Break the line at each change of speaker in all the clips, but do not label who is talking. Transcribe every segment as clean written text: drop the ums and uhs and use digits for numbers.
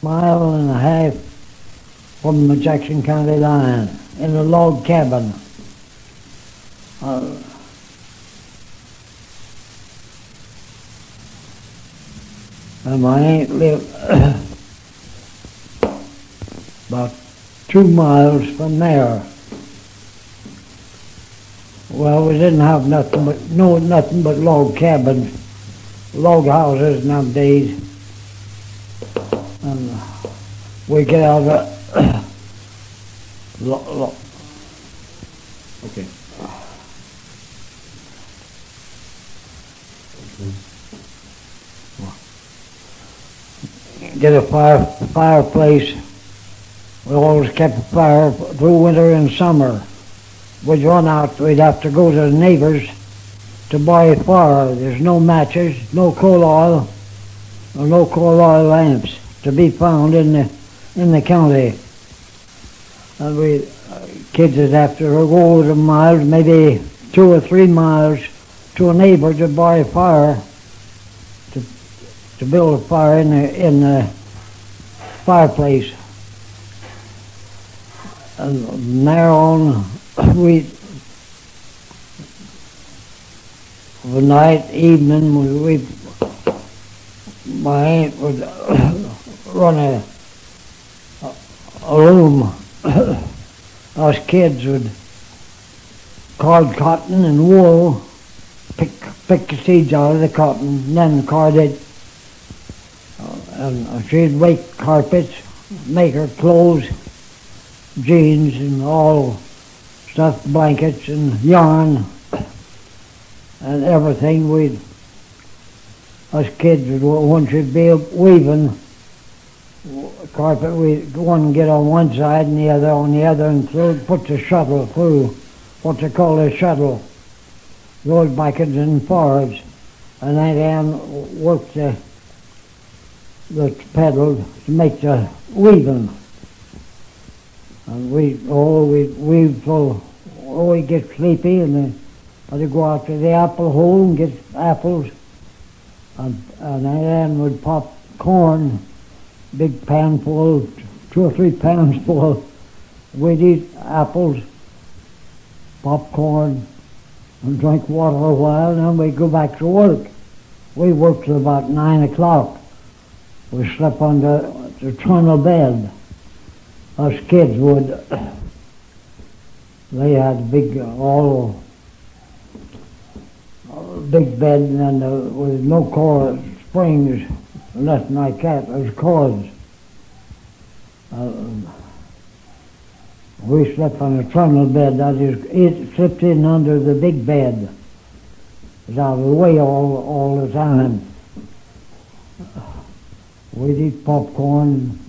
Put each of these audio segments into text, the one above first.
mile and a half from the Jackson County line in a log cabin. And my aunt lived about 2 miles from there. Well, we didn't have nothing but log cabins, log houses nowadays. And we get out of
Okay.
get a fireplace. We always kept a fire through winter and summer. We'd run out, we'd have to go to the neighbors to buy a fire. There's no matches, no coal oil, or no coal oil lamps to be found in the county. And we kids would have to go over the miles, maybe 2 or 3 miles, to a neighbor to buy a fire, to build a fire in the fireplace. And from there on, the night, evening, my aunt would run a loom. Us kids would card cotton and wool, pick the seeds out of the cotton, and then card it. And she'd make carpets, make her clothes, jeans and all stuff, blankets and yarn and everything. Us kids would, once we'd be weaving carpet, we'd go and get on one side and the other on the other, and put the shuttle through, what they call a shuttle, those backwards and forwards, and then work the pedal to make the weaving. And we'd weave till we'd get sleepy, and then I'd go out to the apple hole and get apples, and then we'd pop corn, big pan full, 2 or 3 pounds full. We'd eat apples, popcorn, and drink water a while, and then we'd go back to work. We worked till about 9 o'clock. We slept on the trunnel bed. Us kids would. They had big big bed, and with no cord springs, nothing like that. There was cords. We slept on a trunnel bed. That is, it slipped in under the big bed. It was out of the way all the time. We'd eat popcorn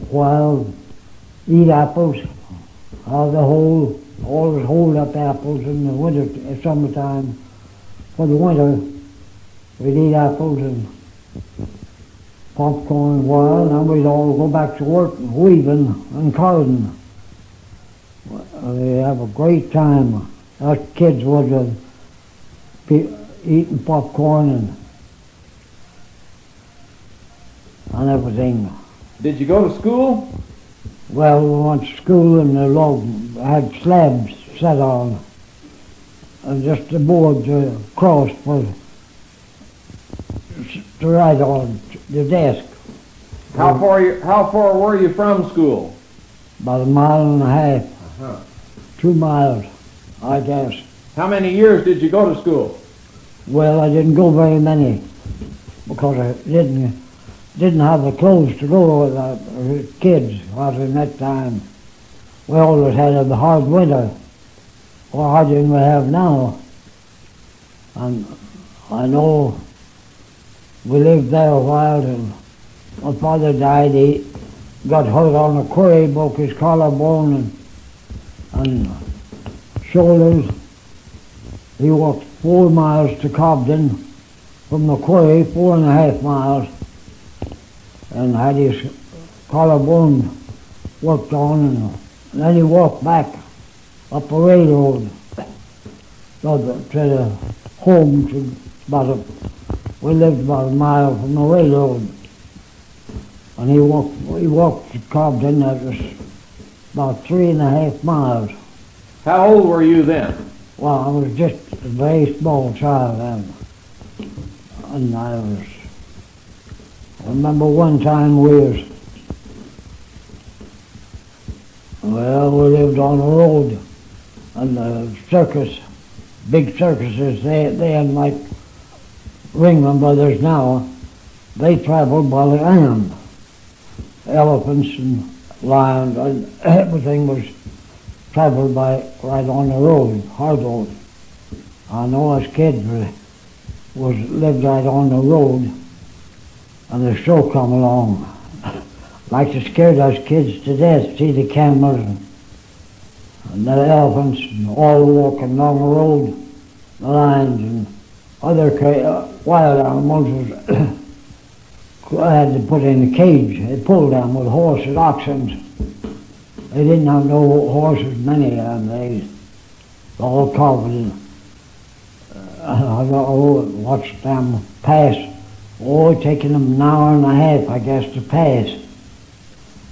while eat apples out of the hole. Always hold up apples in the winter, summertime. For the winter, we'd eat apples and popcorn a while, and then we'd all go back to work weaving and carding. We'd have a great time. Us kids would be eating popcorn and everything.
Did you go to school?
Well, we went to school and the log had slabs set on, and just the boards across to write on the desk.
How far were you from school?
About 1.5 miles. 2 miles, I guess.
How many years did you go to school?
Well, I didn't go very many because I didn't have the clothes to go with kids out in that time. We always had a hard winter, or harder than we have now. And I know we lived there a while, and my father died. He got hurt on a quarry, broke his collarbone and shoulders. He walked 4 miles to Cobden from the quarry, 4.5 miles, and had his collarbone worked on, and then he walked back up a railroad to the home. We lived about 1 mile from the railroad. And we walked to Cobden. That was about 3.5 miles.
How old were you then?
Well, I was just a very small child then. And I remember one time we lived on a road, and the circus, big circuses, they had like Ringling Brothers now, they traveled by land. Elephants and lions, and everything was traveled by right on the road, hard road. I know us kids lived right on the road, and the show come along. Like to scare us kids to death, see the camels and the elephants and all walking along the road, the lions and other wild animals had to put in a cage. They pulled them with horses, oxen. They didn't have no horses, many of them. They all covered. I watched them pass. Oh, taking them an hour and a half, I guess, to pass.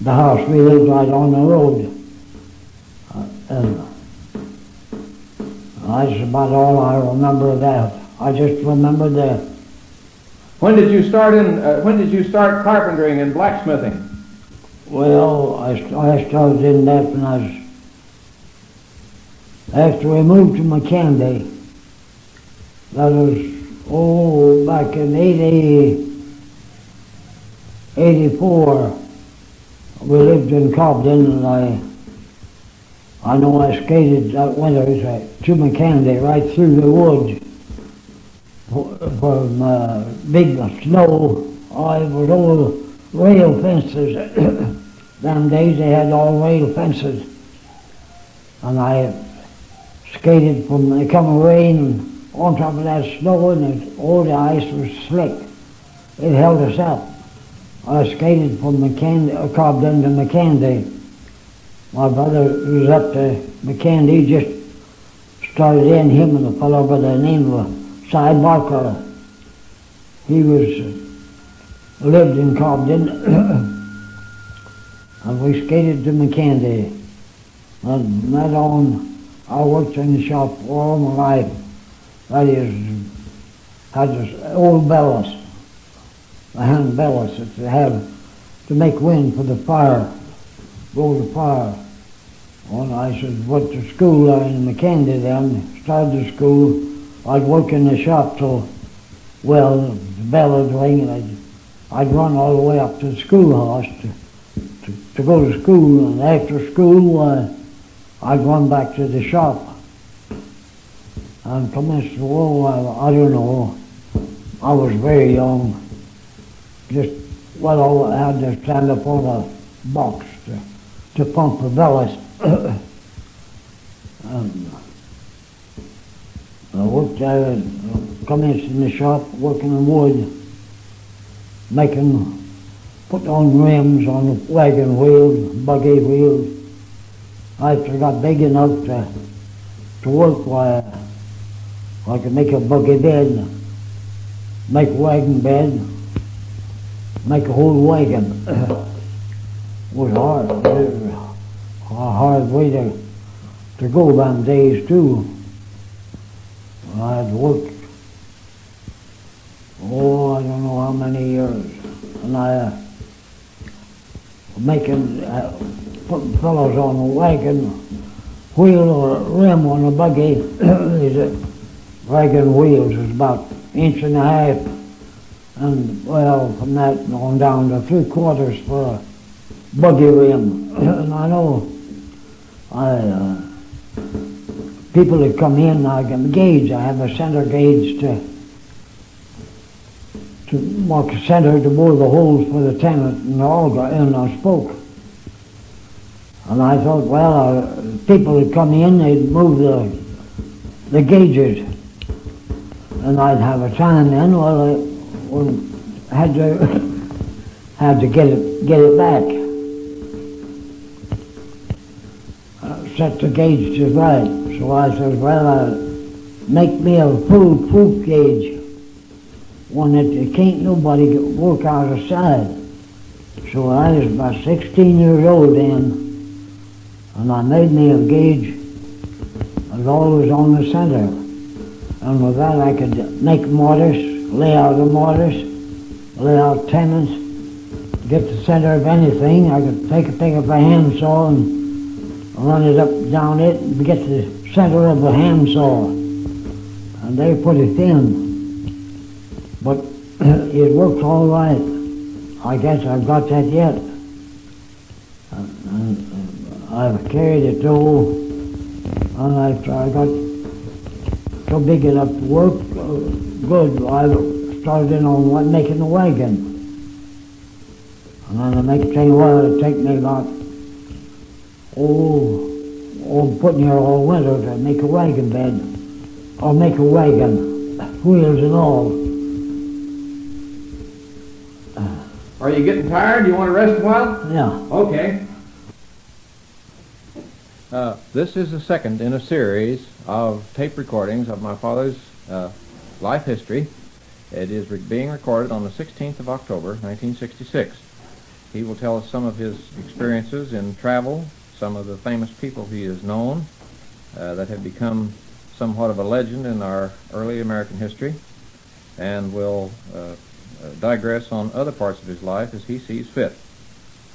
The house we lived right on the road. And that's about all I remember of that. I just remember that.
When did you start carpentering and blacksmithing?
Well, I started in that when I was, after we moved to McKendy. That was, back in 84. We lived in Cobden, and I know I skated that winter to McKendy, right through the woods. From big snow, it was all rail fences. Them days they had all rail fences. And I skated from the coming rain on top of that snow, and all the ice was slick. It held us up. I skated from Cobden to McKendy. My brother was up to McKendy, just started in, him and a fellow by the name of Cy Barker. He lived in Cobden, and we skated to McKendy. And that on, I worked in the shop all my life. That is, had this old bellows, the hand bellows that they have to make wind for the fire, go to fire. Well, I went to school in McKendy then, started the school. I'd work in the shop till, the bell would ring, and I'd run all the way up to the schoolhouse to go to school, and after school I'd run back to the shop. And commenced, I don't know, I was very young. I had to stand up on a box to pump the bellows. And I worked there, commenced in the shop, working in wood, put on rims on the wagon wheels, buggy wheels. After I got big enough to work, I could make a buggy bed, make a wagon bed, make a whole wagon. It was hard. It was a hard way to go them days too. I had worked, I don't know how many years, and putting fellows on a wagon wheel or a rim on a buggy. These wagon wheels is about 1.5 inches, and from that on down to 3/4 for a buggy rim. And I know people that come in, I can gauge. I have a center gauge to mark a center to bore the holes for the tenon and the auger in a spoke. And I thought, people that come in, they'd move the gauges, and I'd have a time then. I had to get it back. Set the gauge to right. So I said, make me a foolproof gauge, one that can't nobody work out of side. So I was about 16 years old then, and I made me a gauge, and always on the center. And with that I could make mortise, lay out the mortise, lay out tenons, get the center of anything. I could pick up a handsaw and run it up down it and get the center of the handsaw. And they put it in. But it works all right. I guess I've got that yet. And I've carried it through, and I got so big enough to work good. I started in on making a wagon. And then the next thing it'd take me about, putting here all winter to make a wagon bed, or make a wagon, wheels and all.
Are you getting tired? You want to rest a while?
Yeah.
Okay. This is the second in a series of tape recordings of my father's life history. It is being recorded on the 16th of October, 1966. He will tell us some of his experiences in travel, some of the famous people he has known that have become somewhat of a legend in our early American history, and will digress on other parts of his life as he sees fit.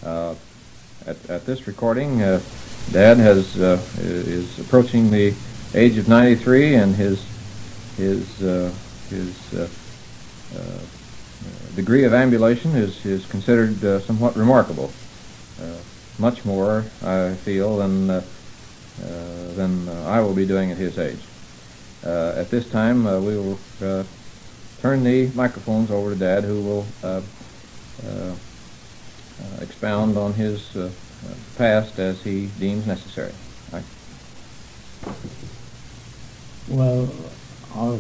At this recording, Dad is approaching the age of 93, and his degree of ambulation is considered somewhat remarkable. Much more, I feel, than I will be doing at his age. At this time, we will turn the microphones over to Dad, who will expound on his past as he deems necessary.
Well, I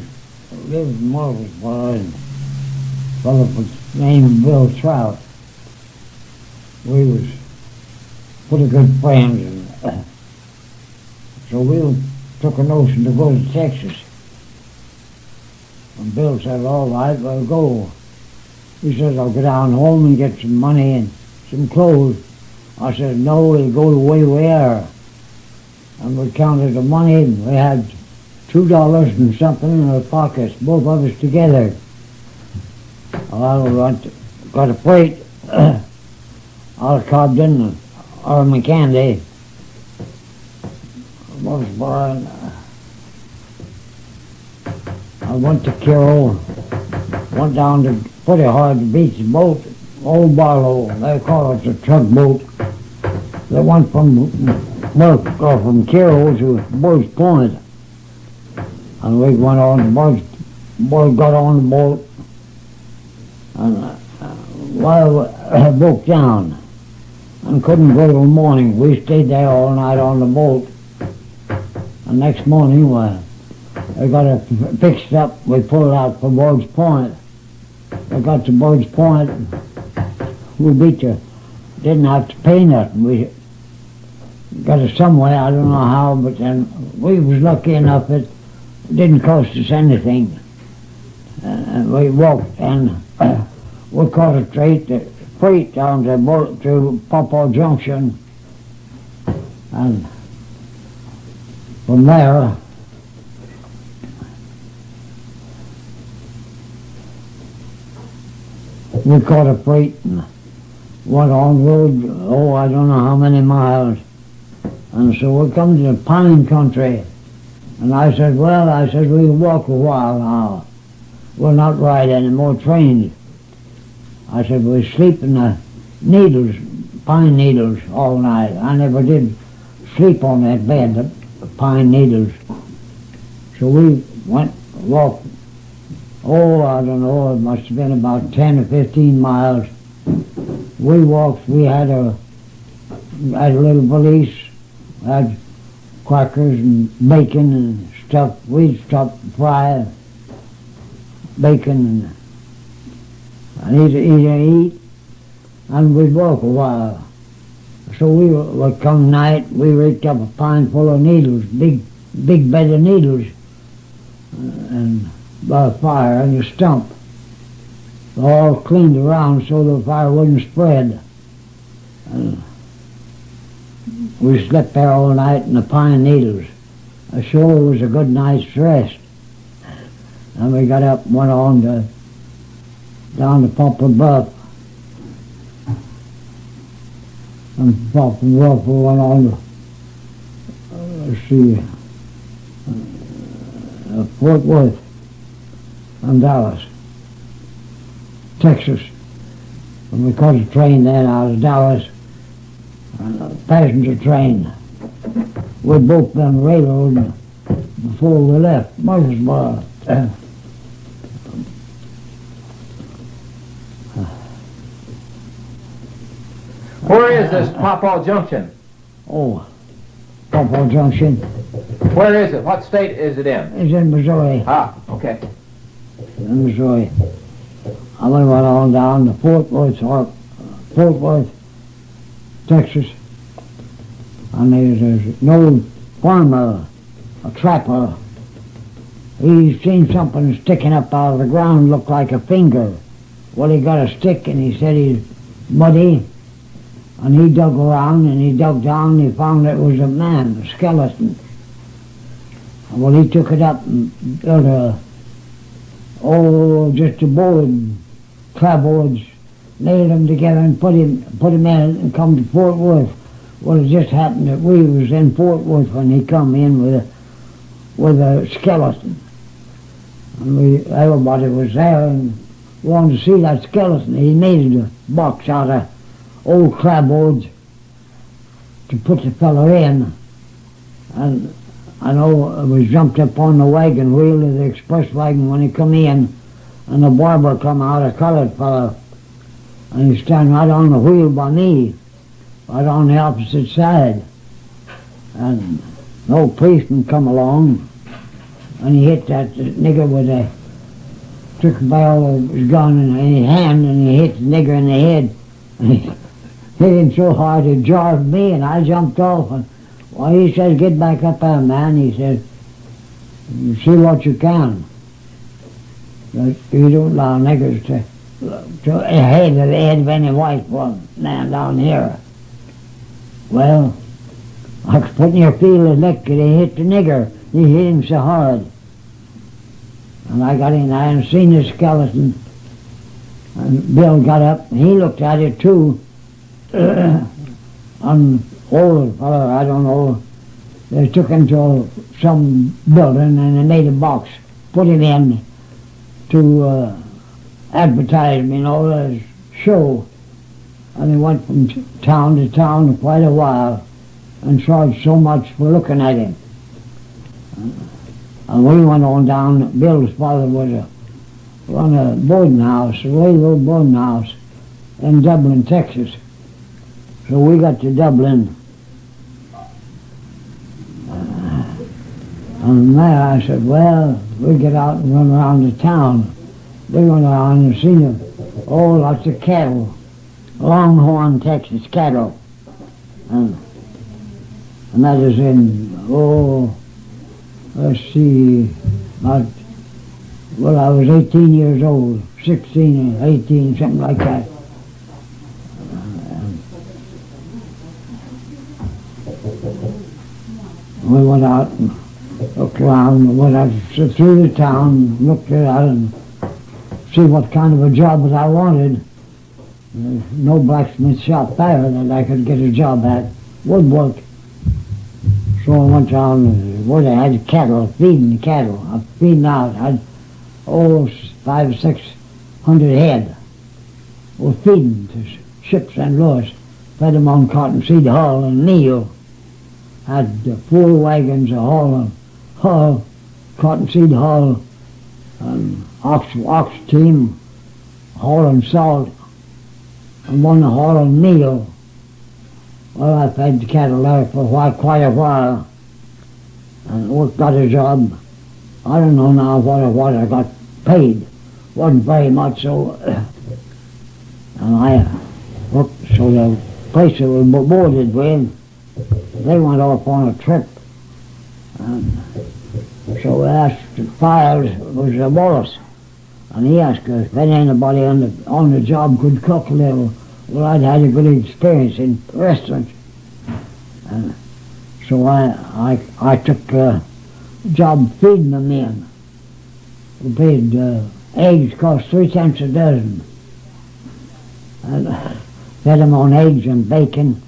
lived in Margaretsport, and a fellow was named Bill Trout. We was pretty good friends, and so we took a notion to go to Texas. And Bill said, all right, well, go. He said, I'll go down home and get some money and some clothes. I said, no, we'll go the way we are. And we counted the money, and we had $2 and something in our pockets, both of us together. Well, we got a freight out of Cobden or McCandy. I went to Carroll, went down to pretty hard to beach the boat, old Barlow, they call it the tugboat. They went from Carroll to Bird's Point, and we went on Bird got on the boat, and while it broke down and couldn't go till morning, we stayed there all night on the boat. And next morning, we got it fixed up. We pulled out for Bird's Point. We got to Bird's Point. We didn't have to pay nothing. We got it somewhere, I don't know how, but then we was lucky enough that it didn't cost us anything. And we walked, and we caught a freight down to Pawpaw Junction, and from there we caught a freight and went on road, I don't know how many miles. And so we come to the pine country. And I said, we'll walk a while now. We'll not ride any more trains. I said, we'll sleep in the needles, pine needles all night. I never did sleep on that bed, the pine needles. So we walked, I don't know, it must have been about 10 or 15 miles. We walked, we had a little valise, had crackers and bacon and stuff. We'd stop and fry bacon and eat, and we'd walk a while. So we would come night, we raked up a pine full of needles, big bed of needles, and by a fire and a stump, all cleaned around so the fire wouldn't spread. And we slept there all night in the pine needles. Ashore was a good night's rest. And we got up and went on down to Poplar Bluff. And Poplar Bluff we went on to Fort Worth and Dallas, Texas. And we caught a train then out of Dallas, a passenger train. We'd both been railroad before we left Murfreesboro.
Where is this Papaw Junction?
Oh, Papaw Junction.
Where is it? What state is it in?
It's in Missouri.
Ah, okay.
In Missouri. And we went on down to Fort Worth, Texas. And there's an old farmer, a trapper. He seen something sticking up out of the ground, looked like a finger. Well, he got a stick and he said he's muddy. And he dug around and he dug down and he found it was a man, a skeleton. Well, he took it up and built just a board, clapboards, nailed them together and put him in it and come to Fort Worth. Well, it just happened that we was in Fort Worth when he come in with a skeleton. And everybody was there and wanted to see that skeleton. He made a box out of old clapboards to put the fellow in. And I know it was jumped up on the wagon wheel of the express wagon when he come in, and the barber come out, a colored fellow, and he stand right on the wheel by me, right on the opposite side. And the old policeman come along, and he hit that nigger with took a barrel of his gun in his hand, and he hit the nigger in the head. And he hit him so hard it jarred me, and I jumped off. And well, he says, "Get back up there, man." He says, "See what you can. But you don't allow niggers to ahead of the head of any white one down here." Well, I was putting your field of liquor, he hit the nigger. He hit him so hard. And I got in there and seen the skeleton. And Bill got up and he looked at it too. An old fellow, I don't know, they took him to some building and they made a box, put him in to advertise, as show. And he went from town to town for quite a while and charged so much for looking at him. And we went on down. Bill's father was run a boarding house, a railroad boarding house in Dublin, Texas. So we got to Dublin. And there I said, well, we'll get out and run around the town. We went around and seen lots of cattle. Longhorn, Texas cattle. And that is in, let's see, I was 18 years old, 16 or 18, something like that. We went out and looked around, went out through the town, looked around and see what kind of a job that I wanted. There's no blacksmith shop there that I could get a job at, woodwork. So I went down where they had cattle, feeding the cattle. I feeding out, I had 500 or 600 head. We're feeding to ships and Louis. Fed them on cottonseed hull and meal. Had 4 wagons of hull, cottonseed hull, and ox team hauling salt, and one hauling meal. Well, I fed the cattle there for quite a while, and got a job. I don't know now what I got paid. Wasn't very much, so and I worked. So the place that we boarded with, they went off on a trip, and so we asked Files, was Wallace, and he asked us if anybody on the job could cook a little Well, I'd had a good experience in restaurants. And so I took a job feeding the men. We paid eggs cost 3 cents a dozen. And fed them on eggs and bacon.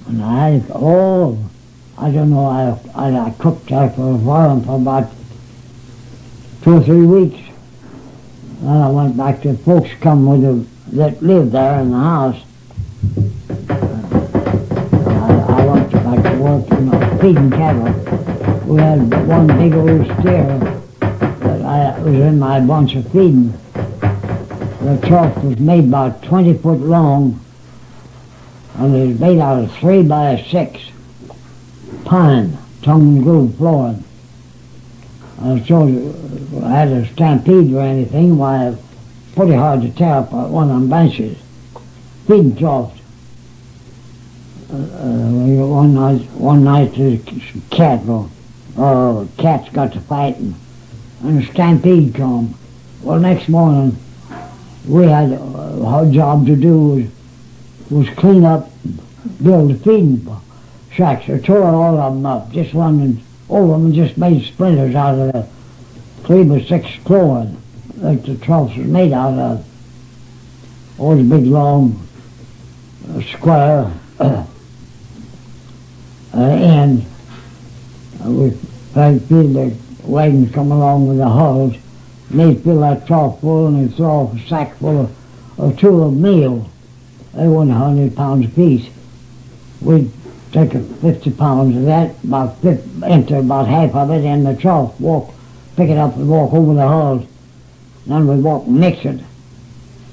And I don't know, I cooked there for a while, for about 2 or 3 weeks. Then I went back to folks come with that lived there in the house. I went back to work feeding cattle. We had one big old steer that was in my bunch of feeding. The trough was made about 20 foot long, and it was made out of 3 by 6 pine, tongue and groove flooring. So I had a stampede or anything, why it's pretty hard to tear up one of them benches. Feeding troughs. One night the cats got to fighting, and a stampede come. Well, next morning we had a job to do was clean up, build feeding shacks. I tore all of them up, just running over them and just made splinters out of the 3 by 6 flooring that the troughs was made out of. All the big long square end. We tried to feel the wagons come along with the hulls, and they'd fill that trough full and they'd throw off a sack full of 2 of meal. They weren't 100 pounds apiece. We'd take 50 pounds of that, enter about half of it in the trough, pick it up and walk over the hulls. Then we'd walk and mix it.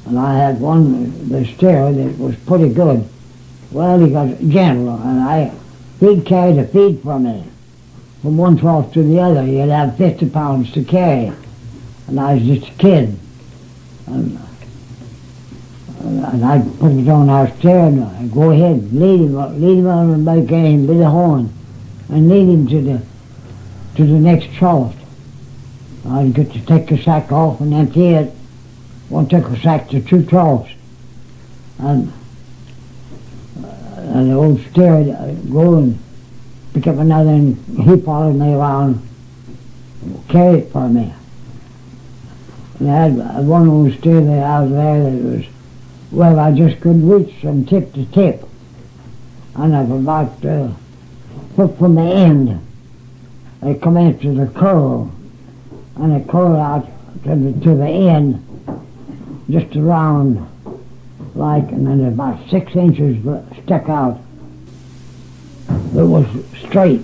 And I had the steer that was pretty good. Well, he got gentle, and he'd carry the feed for me. From one trough to the other, he'd have 50 pounds to carry. And I was just a kid. And I'd put it on our steer and I'd go ahead, lead him on the back end with the horn, and lead him to the next trough. I'd get to take the sack off and empty it. One took a sack to 2 troughs. And the old steer would go and pick up another, and he followed me around, carry it for me. And I had one old steer that out there that was, well, I just couldn't reach from tip to tip. And I've about foot from the end, they come into the curl, and they curl out to the end, just around like, and then about 6 inches stuck out. It was straight,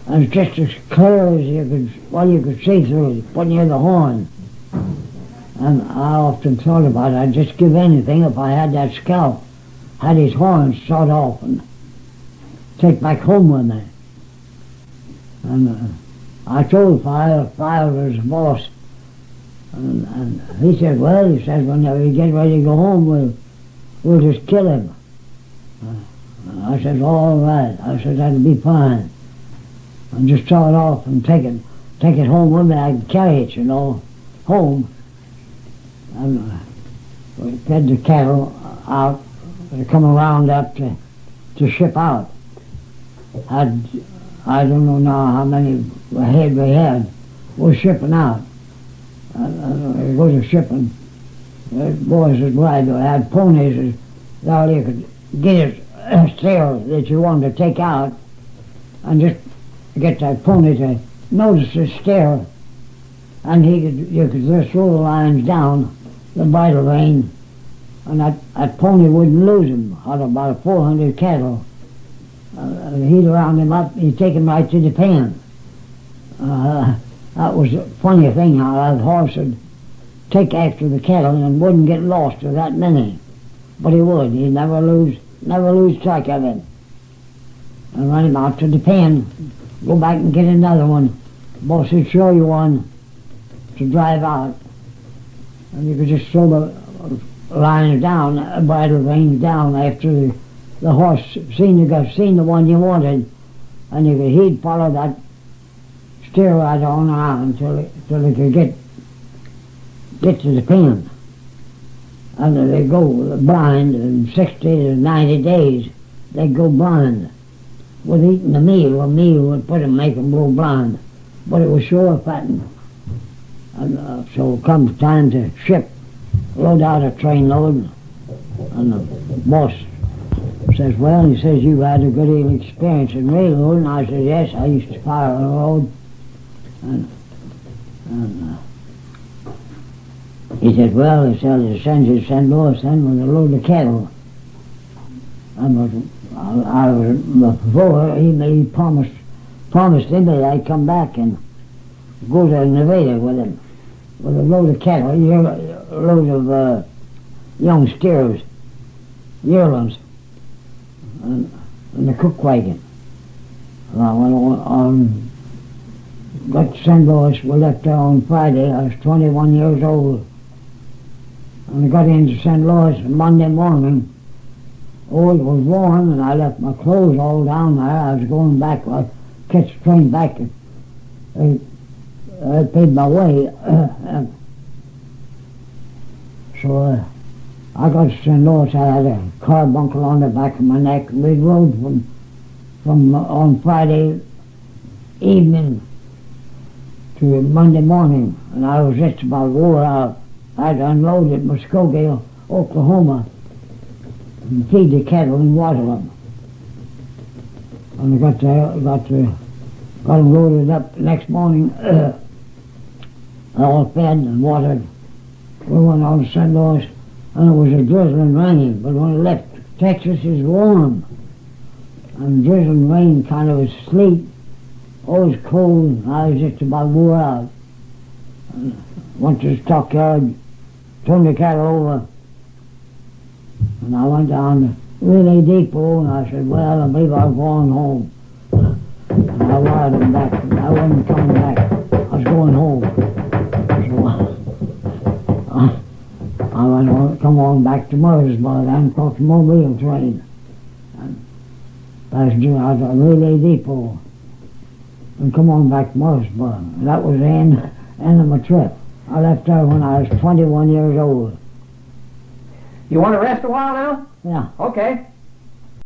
and it's just as clear as you could see through it, put near the horn. And I often thought about it. I'd just give anything if I had that scalp, had his horns sawed off, and take back home with me. And I told File was the boss, and he said, well, whenever you get ready to go home, we'll just kill him. I said, all right. I said, that'll be fine. And just saw it off and take it home with me. I could carry it, home. And we fed the cattle out. They come around up to ship out. I don't know now how many head we had. We're shipping out. We go to shipping. The boys was right. They had ponies. All you could get a steer that you wanted to take out, and just get that pony to notice the steer, and you could just throw the lines down the bridle rein, and that pony wouldn't lose him out of about 400 cattle. He'd round him up, he'd take him right to the pen. That was a funny thing how that horse would take after the cattle and wouldn't get lost with that many. But he would. He'd never lose track of him. And run him out to the pen, go back and get another one. The boss would show you one to drive out. And you could just throw the lines down, bridle reins down after the horse seen the one you wanted, and he'd follow that steer right on around until he could get to the pen. and they go blind in 60 to 90 days. They go blind. With eating a meal would put them, make them go blind. But it was sure fattening. And so it comes time to ship, load out a train load, and the boss says, well, he says, you've had a good deal of experience in railroad, and I said, yes, I used to fire on the road. And he said, well, he said, he sends you to St. Louis then with a load of cattle. And I was, before he promised him that I'd come back and go to Nevada with him, with a load of cattle, a load of young steers, yearlings, and the cook wagon. And I went on, got to St. Louis. We left there on Friday. I was 21 years old. And I got into St. Louis Monday morning. Oh, it was warm, and I left my clothes all down there. I was going back, I catch the train back. I paid my way. So I got to St. Louis. I had a carbuncle on the back of my neck. We rode from on Friday evening to Monday morning, and I was just about wore out. I had to unload at Muskogee, Oklahoma, and feed the cattle and water them. And I got them loaded up the next morning, all fed and watered. We went on to St. Louis, and it was a drizzling rain, but when I left Texas, it was warm. And drizzling rain, kind of was sleet. Oh, it was cold, and I was just about wore out. And went to the stockyard, turned the cattle over, and I went down to Relay Depot, and I said, well, I believe I'm going home. And I wired them back. I wasn't coming back. I was going home. So I went on, come on back to Murfreesboro, then caught the Mobile train. And passed out of Relay Depot and come on back to Murfreesboro. And that was the end of my trip. I left there when I was 21 years old.
You want to rest a while now?
Yeah.
Okay.